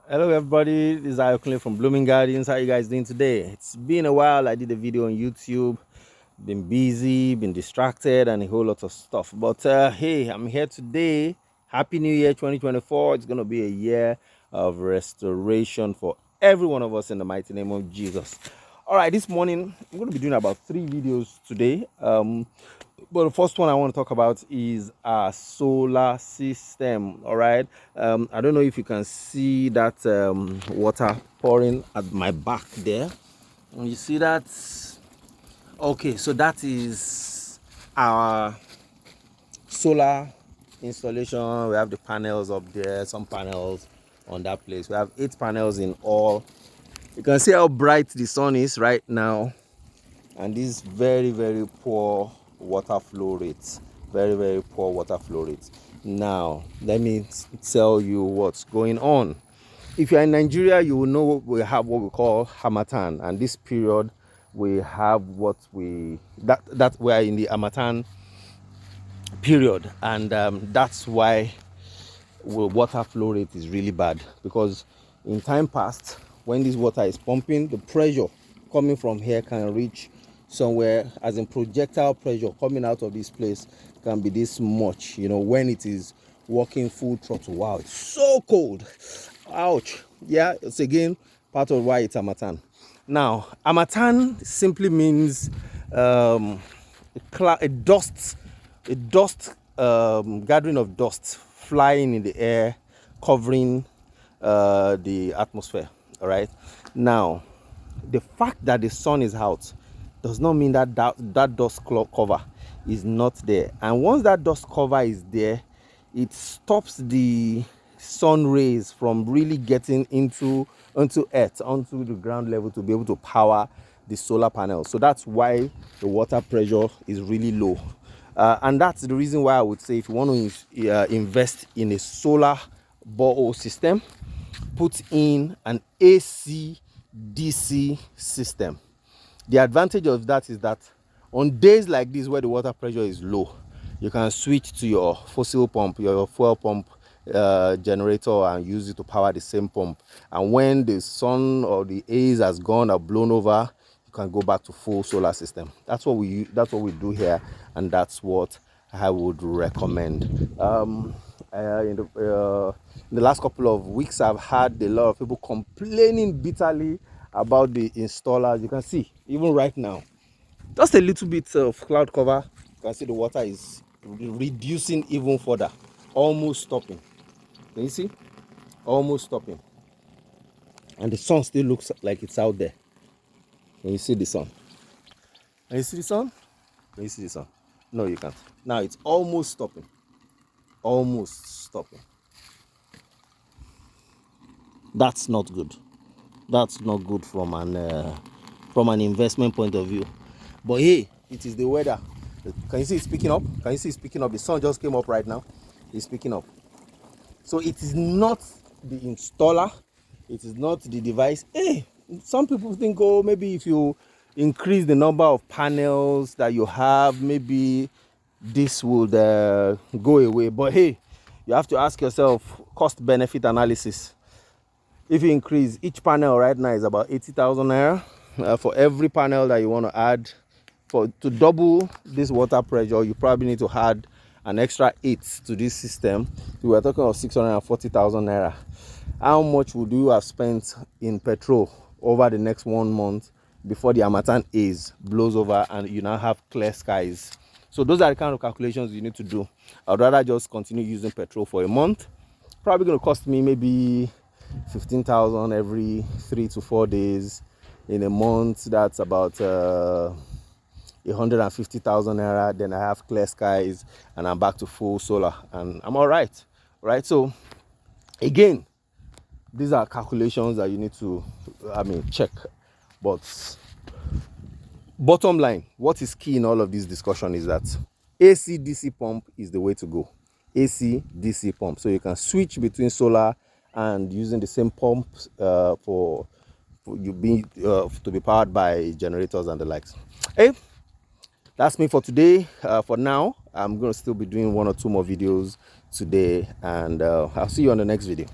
Hello everybody, this is Ayokunle from Blooming Gardens. How you guys doing today? It's been a while. I did a video on YouTube. Been busy, been distracted, and a whole lot of stuff. But hey, I'm here today. Happy New Year 2024. It's gonna be a year of restoration for every one of us in the mighty name of Jesus. All right, this morning I'm gonna be doing about 3 videos today. But the first one I want to talk about is our solar system. All right. I don't know if you can see that water pouring at my back there. You see that? Okay, so that is our solar installation. We have the panels up there, some panels on that place. We have 8 panels in all. You can see how bright the sun is right now, and this very poor water flow rate. Very poor water flow rate. Now let me tell you what's going on. If you're in Nigeria, you will know we have what we call Harmattan, and this period we have what we that we are in the Harmattan period, and that's why water flow rate is really bad, because in time past, when this water is pumping, the pressure coming from here can reach somewhere, as in projectile pressure coming out of this place can be this much, when it is working full throttle. Wow, it's so cold. Ouch. Yeah, it's again part of why it's Harmattan. Now, Harmattan simply means a dust gathering of dust flying in the air, covering the atmosphere. All right. Now, the fact that the sun is out does not mean that dust cover is not there. And once that dust cover is there, it stops the sun rays from really getting into earth, onto the ground level, to be able to power the solar panels. So that's why the water pressure is really low. And that's the reason why I would say, if you want to invest in a solar borehole system, put in an AC DC system. The advantage of that is that on days like this where the water pressure is low, you can switch to your fossil pump, your fuel pump generator, and use it to power the same pump. And when the sun or the haze has gone or blown over, you can go back to full solar system. That's what we do here, and that's what I would recommend. In the last couple of weeks, I've had a lot of people complaining bitterly about the installers. You can see even right now, just a little bit of cloud cover, you can see the water is reducing even further, almost stopping. Can you see? Almost stopping. And the sun still looks like it's out there. Can you see the sun? Can you see the sun? Can you see the sun? No, you can't. Now it's almost stopping. Almost stopping. That's not good. That's not good from an investment point of view. But hey, it is the weather. Can you see it's picking up? Can you see it's picking up? The sun just came up right now. It's picking up. So it is not the installer, it is not the device. Hey, some people think, oh, maybe if you increase the number of panels that you have, maybe this would go away. But hey, you have to ask yourself, cost benefit analysis. If you increase, each panel right now is about 80,000 naira. For every panel that you want to add, to double this water pressure, you probably need to add an extra 8 to this system. We were talking of 640,000 naira. How much would you have spent in petrol over the next 1 month before the Harmattan haze blows over and you now have clear skies? So those are the kind of calculations you need to do. I'd rather just continue using petrol for a month. Probably going to cost me maybe 15,000 every 3 to 4 days. In a month, that's about 150,000 naira. Then I have clear skies and I'm back to full solar and I'm all right. Right? So again, these are calculations that you need to check. But bottom line, what is key in all of this discussion is that AC DC pump is the way to go. AC DC pump, so you can switch between solar and using the same pump for you to be powered by generators and the likes. Hey, that's me for today. For now, I'm going to still be doing 1 or 2 more videos today, and I'll see you on the next video.